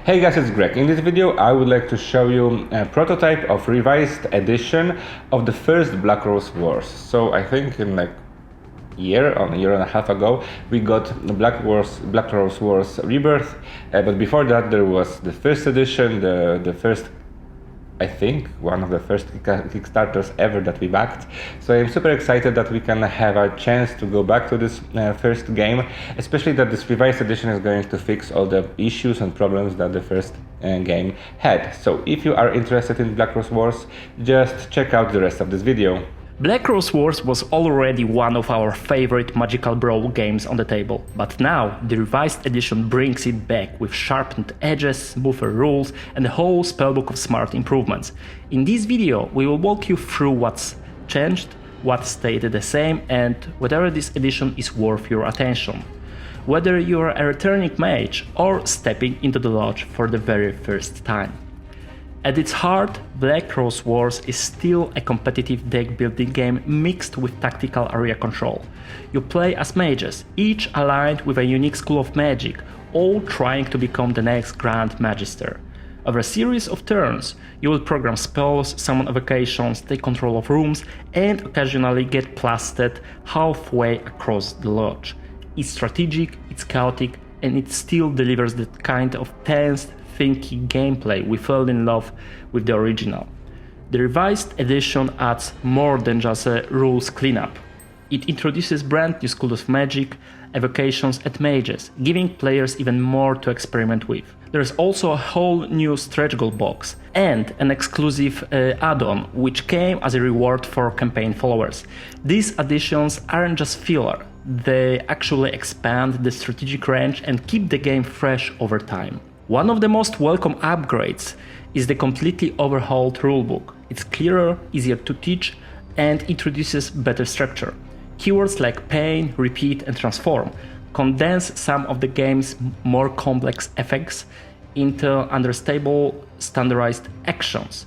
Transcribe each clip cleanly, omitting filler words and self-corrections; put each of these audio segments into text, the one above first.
Hey guys, it's Greg. In this video I would like to show you a prototype of revised edition of the first Black Rose Wars. So I think in like a year and a half ago we got the Black Rose Wars Rebirth, but before that there was the first edition, the first, I think, one of the first Kickstarters ever that we backed. So I'm super excited that we can have a chance to go back to this first game, especially that this revised edition is going to fix all the issues and problems that the first game had. So if you are interested in Black Rose Wars, just check out the rest of this video. Black Rose Wars was already one of our favorite magical brawl games on the table, but now the revised edition brings it back with sharpened edges, smoother rules and a whole spellbook of smart improvements. In this video we will walk you through what's changed, what stayed the same and whether this edition is worth your attention. Whether you are a returning mage or stepping into the lodge for the very first time. At its heart, Black Rose Wars is still a competitive deck building game mixed with tactical area control. You play as mages, each aligned with a unique school of magic, all trying to become the next Grand Magister. Over a series of turns, you will program spells, summon evocations, take control of rooms, and occasionally get blasted halfway across the lodge. It's strategic, it's chaotic, and it still delivers the kind of tense, thinky gameplay we fell in love with the original. The revised edition adds more than just a rules cleanup. It introduces brand new schools of magic, evocations and mages, giving players even more to experiment with. There is also a whole new stretch goal box and an exclusive add-on which came as a reward for campaign followers. These additions aren't just filler, they actually expand the strategic range and keep the game fresh over time. One of the most welcome upgrades is the completely overhauled rulebook. It's clearer, easier to teach, and introduces better structure. Keywords like pain, repeat, and transform condense some of the game's more complex effects into understandable, standardized actions.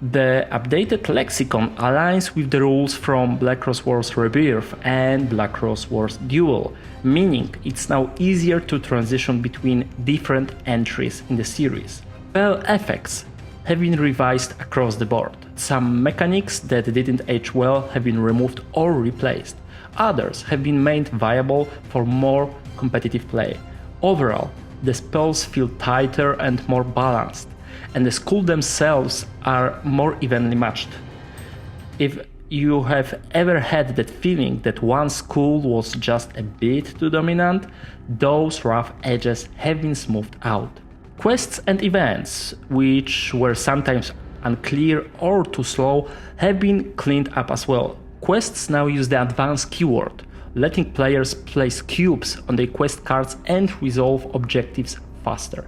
The updated lexicon aligns with the rules from Black Rose Wars Rebirth and Black Rose Wars Duel, meaning it's now easier to transition between different entries in the series. Spell effects have been revised across the board. Some mechanics that didn't age well have been removed or replaced. Others have been made viable for more competitive play. Overall, the spells feel tighter and more balanced, and the schools themselves are more evenly matched. If you have ever had that feeling that one school was just a bit too dominant, those rough edges have been smoothed out. Quests and events, which were sometimes unclear or too slow, have been cleaned up as well. Quests now use the advanced keyword, letting players place cubes on their quest cards and resolve objectives faster.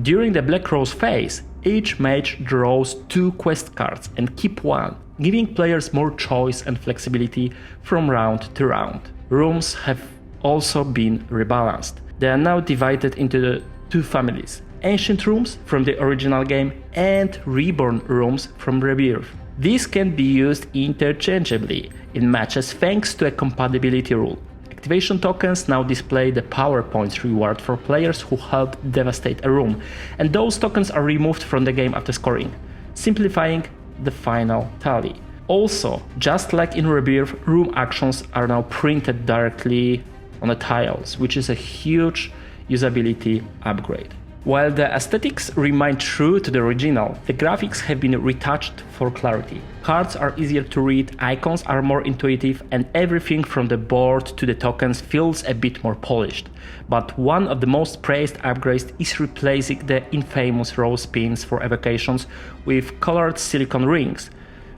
During the Black Rose phase, each mage draws 2 quest cards and keep 1, giving players more choice and flexibility from round to round. Rooms have also been rebalanced. They are now divided into 2 families: Ancient Rooms from the original game and Reborn Rooms from Rebirth. These can be used interchangeably in matches thanks to a compatibility rule. Activation tokens now display the power points reward for players who help devastate a room, and those tokens are removed from the game after scoring, simplifying the final tally. Also, just like in Rebirth, room actions are now printed directly on the tiles, which is a huge usability upgrade. While the aesthetics remain true to the original, the graphics have been retouched for clarity. Cards are easier to read, icons are more intuitive, and everything from the board to the tokens feels a bit more polished. But one of the most praised upgrades is replacing the infamous rose pins for evocations with colored silicone rings,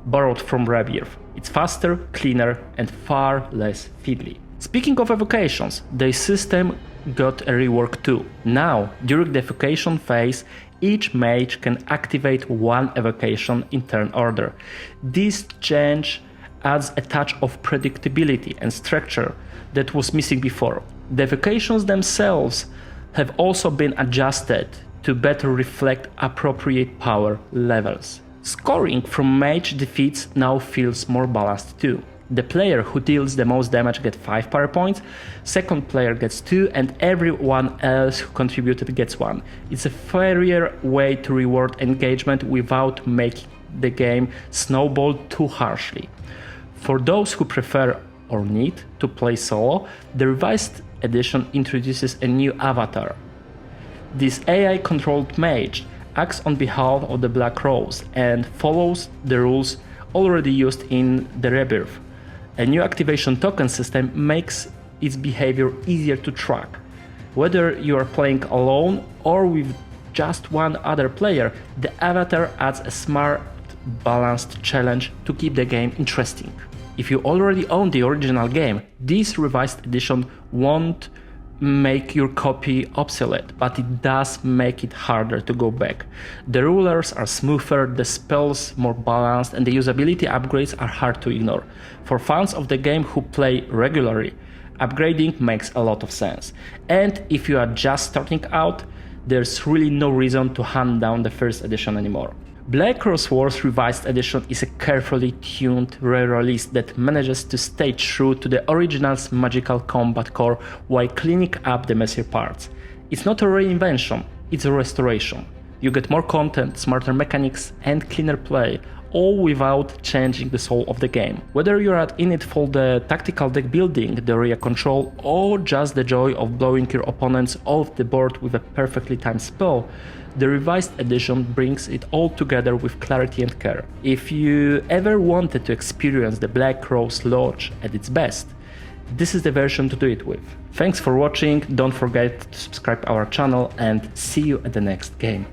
borrowed from Rebirth. It's faster, cleaner, and far less fiddly. Speaking of evocations, the system got a rework too. Now, during the evocation phase, each mage can activate 1 evocation in turn order. This change adds a touch of predictability and structure that was missing before. The evocations themselves have also been adjusted to better reflect appropriate power levels. Scoring from mage defeats now feels more balanced too. The player who deals the most damage gets 5 power points, second player gets 2, and everyone else who contributed gets 1. It's a fairer way to reward engagement without making the game snowball too harshly. For those who prefer or need to play solo, the revised edition introduces a new avatar. This AI-controlled mage acts on behalf of the Black Rose and follows the rules already used in the Rebirth. A new activation token system makes its behavior easier to track. Whether you are playing alone or with just one other player, the avatar adds a smart, balanced challenge to keep the game interesting. If you already own the original game, this revised edition won't make your copy obsolete, but it does make it harder to go back. The rulers are smoother, the spells more balanced, and the usability upgrades are hard to ignore. For fans of the game who play regularly, upgrading makes a lot of sense. And if you are just starting out, there's really no reason to hand down the first edition anymore. Black Rose Wars Revised Edition is a carefully tuned re-release that manages to stay true to the original's magical combat core while cleaning up the messier parts. It's not a reinvention, it's a restoration. You get more content, smarter mechanics, and cleaner play, all without changing the soul of the game. Whether you're in it for the tactical deck building, the area control, or just the joy of blowing your opponents off the board with a perfectly timed spell, the revised edition brings it all together with clarity and care. If you ever wanted to experience the Black Rose Lodge at its best, this is the version to do it with. Thanks for watching, don't forget to subscribe our channel, and see you at the next game.